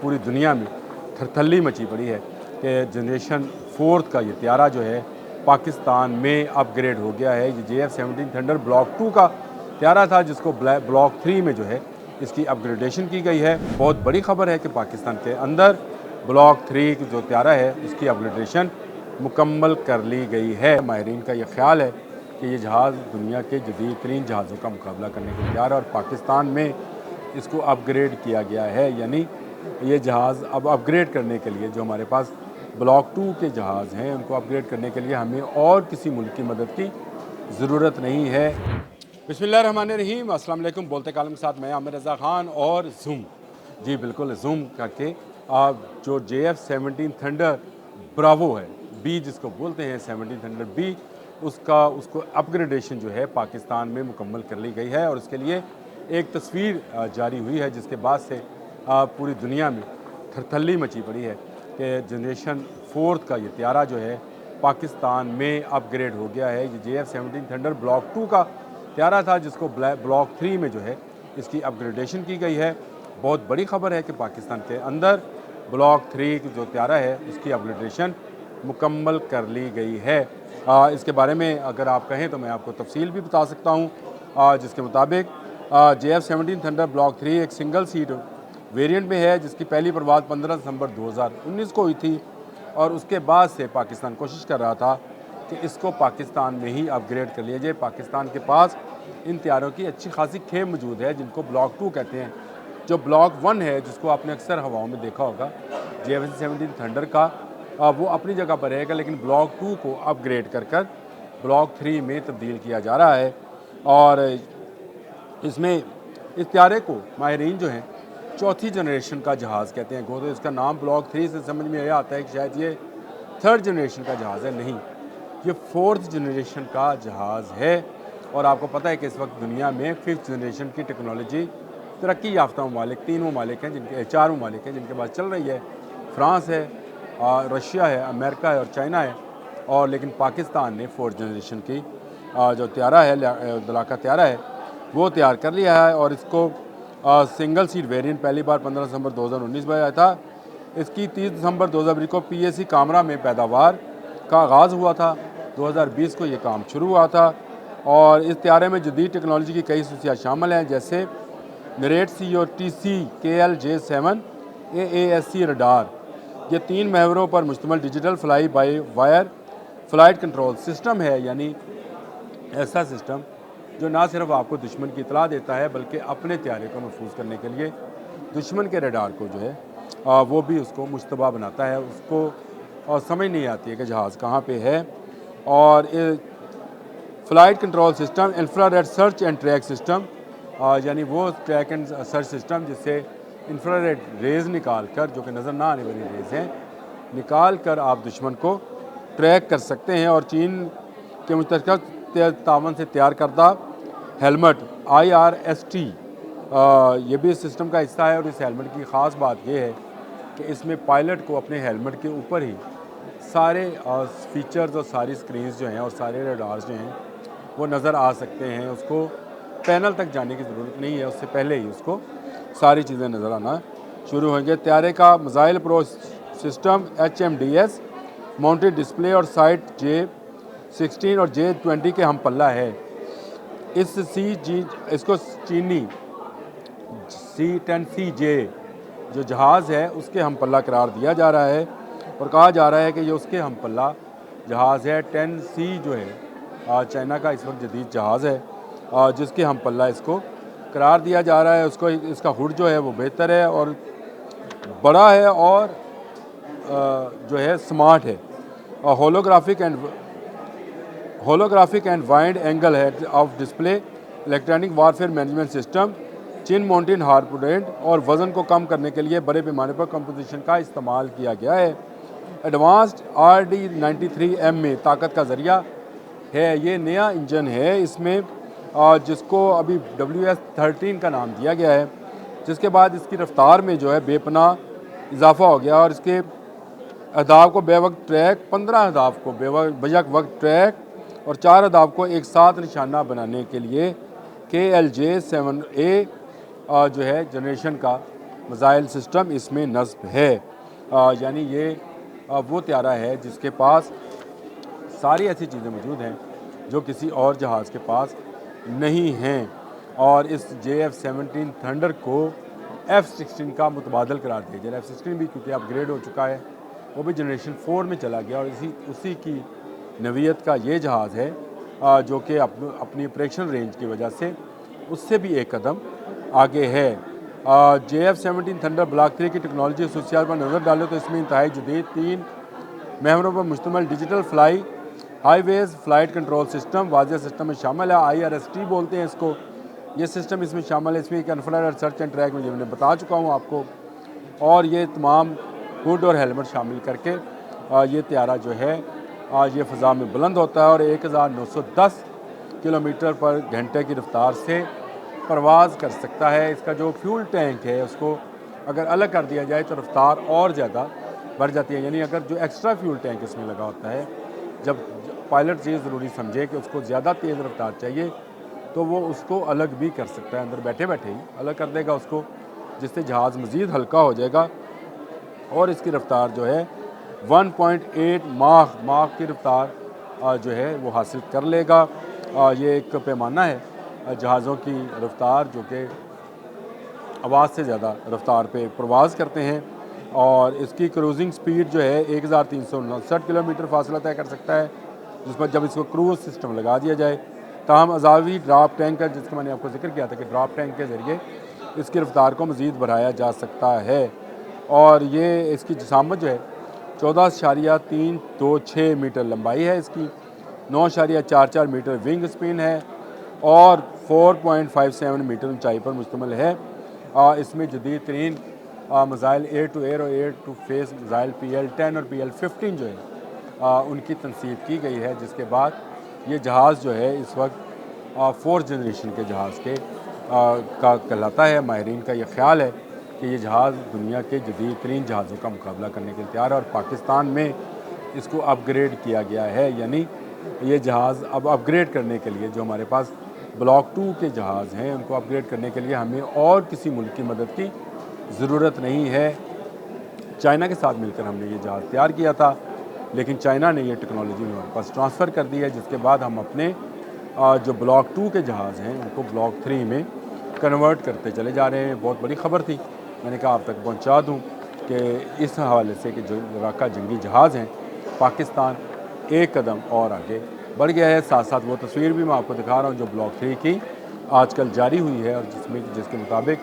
पूरी दुनिया में थरथल्ली मची पड़ी है कि जनरेशन 4 का ये त्यारा जो है पाकिस्तान में अपग्रेड हो गया है। ये JF-17 थंडर ब्लॉक 2 का त्यारा था जिसको ब्लॉक 3 में जो है इसकी अपग्रेडेशन की गई है। बहुत बड़ी खबर है कि पाकिस्तान के अंदर ब्लॉक 3 जो त्यारा है उसकी अपग्रेडेशन मुकम्मल कर ली गई है। माहिरीन का ये ख्याल है कि ये जहाज़ दुनिया के जदीद तरीन जहाज़ों का मुकाबला करने को तैयार है और पाकिस्तान में इसको अपग्रेड किया गया है। यानी ये जहाज़ अब अपग्रेड करने के लिए जो हमारे पास ब्लॉक 2 के जहाज़ हैं उनको अपग्रेड करने के लिए हमें और किसी मुल्क की मदद की ज़रूरत नहीं है। बिस्मिल्लाहिर्रहमानिर्रहीम, अस्सलाम वालेकुम। बोलते कालम के साथ मैं आमिर रज़ा ख़ान और जूम, जी बिल्कुल जूम करके जो JF-17 थंडर ब्रावो है, बी जिसको बोलते हैं 17 थंडर बी, उसको अपग्रेडेशन जो है पाकिस्तान में मुकम्मल कर ली गई है और उसके लिए एक तस्वीर जारी हुई है जिसके बाद से पूरी दुनिया में थरथल्ली मची पड़ी है कि जनरेशन 4 का ये त्यारा जो है पाकिस्तान में अपग्रेड हो गया है। ये JF-17 थंडर ब्लॉक 2 का त्यारा था जिसको ब्लॉक 3 में जो है इसकी अपग्रेडेशन की गई है। बहुत बड़ी खबर है कि पाकिस्तान के अंदर ब्लॉक 3 जो त्यारा है उसकी अपग्रेडेशन मुकम्मल कर ली गई है। इसके बारे में अगर आप कहें तो मैं आपको तफसील भी बता सकता हूँ, जिसके मुताबिक JF-17 थंडर ब्लॉक 3 एक सिंगल सीट वेरिएंट में है जिसकी पहली परवाज़ 15 दिसंबर 2019 को हुई थी और उसके बाद से पाकिस्तान कोशिश कर रहा था कि इसको पाकिस्तान में ही अपग्रेड कर लिया जाए। पाकिस्तान के पास इन त्यारों की अच्छी खासी खेप मौजूद है जिनको ब्लॉक 2 कहते हैं। जो ब्लॉक 1 है जिसको आपने अक्सर हवाओं में देखा होगा JF-17 थंडर का, वो अपनी जगह पर रहेगा, लेकिन ब्लॉक 2 को अपग्रेड कर कर ब्लॉक 3 में तब्दील किया जा रहा है। और इसमें इस त्यारे को माहिरीन जो हैं चौथी जनरेशन का जहाज़ कहते हैं। तो इसका नाम ब्लॉक 3 से समझ में यह आता है कि शायद ये 3rd जनरेशन का जहाज़ है, नहीं, ये 4th जनरेशन का जहाज़ है। और आपको पता है कि इस वक्त दुनिया में 5th जनरेशन की टेक्नोलॉजी तरक्की याफ्ता ममालिक 3 ममालिक हैं, जिनके 4 ममालिक हैं जिनके पास चल रही है। फ्रांस है, रशिया है, अमेरिका है और चाइना है। और लेकिन पाकिस्तान ने 4th जनरेशन की जो त्यारा है, दलाका त्यारा है, वो तैयार कर लिया है और इसको सिंगल सीट वेरिएंट पहली बार 15 दिसंबर 2019 में आया था। इसकी 30 दिसंबर 2020 को PAC कामरा में पैदावार का आगाज़ हुआ था। 2020 को ये काम शुरू हुआ था और इस त्यारे में जदीद टेक्नोलॉजी की कई खसूसियात शामिल हैं, जैसे narrate COTC KLJ-7 AASC radar. ये 3 महवरों पर मुश्तमिल digital fly by wire flight control system है, यानी ऐसा सिस्टम जो ना सिर्फ आपको दुश्मन की इतला देता है बल्कि अपने त्यारे को महफूज करने के लिए दुश्मन के रडार को जो है वो भी उसको मुश्तबा बनाता है। उसको समझ नहीं आती है कि जहाज़ कहाँ पे है। और flight control system infrared search and track system, यानी वो ट्रैक एंड सर्च सिस्टम जिससे इंफ्रारेड रेज़ निकाल कर, जो कि नज़र ना आने वाली रेज़ हैं, निकाल कर आप दुश्मन को ट्रैक कर सकते हैं। और चीन के मुश्तरका तावन से तैयार करदा हेलमेट IRST ये भी इस सिस्टम का हिस्सा है। और इस हेलमेट की ख़ास बात यह है कि इसमें पायलट को अपने हेलमेट के ऊपर ही सारे फीचर्स और सारी स्क्रीन्स जो हैं और सारे रडार्स जो हैं वो नज़र आ सकते हैं। उसको पैनल तक जाने की ज़रूरत नहीं है, उससे पहले ही उसको सारी चीज़ें नज़र आना शुरू होंगे। त्यारे का missile pro system HMDS mounted display और साइट J-16 और J-20 के हम पल्ला है। इसको चीनी C-10CJ जो जहाज़ है उसके हम पल्ला करार दिया जा रहा है और कहा जा रहा है कि ये उसके हम पल्ला जहाज़ है। 10C जो है चाइना का इस वक्त जदीद जहाज़ है जिसके हम पल्ला इसको करार दिया जा रहा है। उसको इसका हुड जो है वो बेहतर है और बड़ा है और जो है स्मार्ट है। Holographic and wide angle head of display, electronic warfare management system, chin mountain हार्पोडेंट और वज़न को कम करने के लिए बड़े पैमाने पर कंपोजिशन का इस्तेमाल किया गया है। एडवांस्ड RD-93M में ताकत का ज़रिया है। ये नया इंजन है इसमें जिसको अभी WS-13 का नाम दिया गया है, जिसके बाद इसकी रफ्तार में जो है बेपनाह इजाफा हो गया और इसके अहदाफ को बेवक्त ट्रैक, 15 अहदाफ को बेवक्त वक्त ट्रैक और 4 अहदाफ को एक साथ निशाना बनाने के लिए KLJ-7A जो है जनरेशन का मिसाइल सिस्टम इसमें नस्ब है। यानी ये वो त्यारा है जिसके पास सारी ऐसी चीज़ें मौजूद हैं जो किसी और जहाज़ के पास नहीं हैं। और इस JF-17 थंडर को F-16 का मुतबादल करार दिया जा रहा है। F-16 भी क्योंकि अपग्रेड हो चुका है, वो भी जनरेशन 4 में चला गया और उसी की नवीयत का ये जहाज़ है जो कि अपनी ऑपरेशन रेंज की वजह से उससे भी एक कदम आगे है। JF-17 थंडर ब्लॉक 3 की टेक्नोलॉजी खसूसियात पर नज़र डालें तो इसमें इंतहाई जदीद 3 महवरों पर मुश्तमिल digital fly highways flight control system वाज़ेह सिस्टम में शामिल है। IRST बोलते हैं इसको। ये सिस्टम इसमें शामिल है। इसमें एक इन्फ्रारेड सर्च एंड ट्रैक में मैंने बता चुका हूँ आपको। और ये तमाम हुड और हेलमेट शामिल करके ये त्यारा जो है ये फ़ज़ा में बुलंद होता है और 1910 किलोमीटर पर घंटे की रफ्तार से परवाज़ कर सकता है। इसका जो फ्यूल टैंक है उसको अगर अलग कर दिया जाए तो रफ्तार और ज़्यादा बढ़ जाती है। यानी अगर जो एक्स्ट्रा फ्यूल टैंक इसमें लगा होता है, जब पायलट ये ज़रूरी समझे कि उसको ज़्यादा तेज़ रफ्तार चाहिए तो वो उसको अलग भी कर सकता है, अंदर बैठे बैठे ही अलग कर देगा उसको, जिससे जहाज़ मज़ीद हल्का हो जाएगा और इसकी रफ्तार जो है 1.8 माह की रफ्तार जो है वो हासिल कर लेगा। ये एक पैमाना है जहाज़ों की रफ्तार जो कि आवाज़ से ज़्यादा रफ्तार पे परवाज़ करते हैं और इसकी क्रूजिंग स्पीड जो है 1359 किलोमीटर फासला तय कर सकता है, जिस पर जब इसको क्रूज सिस्टम लगा दिया जाए। ताहम अजावी ड्रॉप टैंक जिसका मैंने आपको जिक्र किया था कि ड्रॉप टैंक के ज़रिए इसकी रफ्तार को मज़ीद बढ़ाया जा सकता है। और ये इसकी जिसामत जो है 14.326 मीटर लंबाई है, इसकी 9.44 मीटर विंग स्पिन है और 4.57 मीटर ऊंचाई पर मुश्तमिल है। इसमें जदीद तरीन मिसाइल एयर टू एयर और air to face missile PL-10 और PL-15 जो है उनकी तनसीब की गई है, जिसके बाद ये जहाज़ जो है इस वक्त 4th जनरेशन के जहाज़ के का कहलाता है। माहिरीन का ये ख्याल है कि ये जहाज़ दुनिया के जदीद तरीन जहाज़ों का मुकाबला करने के लिए तैयार है और पाकिस्तान में इसको अपग्रेड किया गया है। यानी ये जहाज़ अब अपग्रेड करने के लिए जो हमारे पास ब्लॉक 2 के जहाज़ हैं उनको अपग्रेड करने के लिए हमें और किसी मुल्क की मदद की ज़रूरत नहीं है। चाइना के साथ मिलकर हमने ये जहाज़ तैयार किया था, लेकिन चाइना ने ये टेक्नोलॉजी हमारे पास ट्रांसफ़र कर दी है, जिसके बाद हम अपने जो ब्लॉक 2 के जहाज़ हैं उनको ब्लॉक 3 में कन्वर्ट करते चले जा रहे हैं। बहुत बड़ी ख़बर थी, मैंने कहा आप तक पहुंचा दूं कि इस हवाले से कि जो लड़ाका जंगी जहाज़ हैं पाकिस्तान एक कदम और आगे बढ़ गया है। साथ साथ वो तस्वीर भी मैं आपको दिखा रहा हूँ जो ब्लॉक 3 की आजकल जारी हुई है और जिसके मुताबिक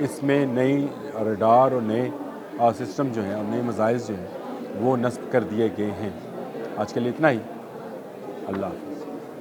इसमें नई रडार और नए सिस्टम जो हैं और नए मिसाइल्स जो हैं वो नस्ब कर दिए गए हैं। आज के लिए इतना ही। अल्लाह हाफ़िज़।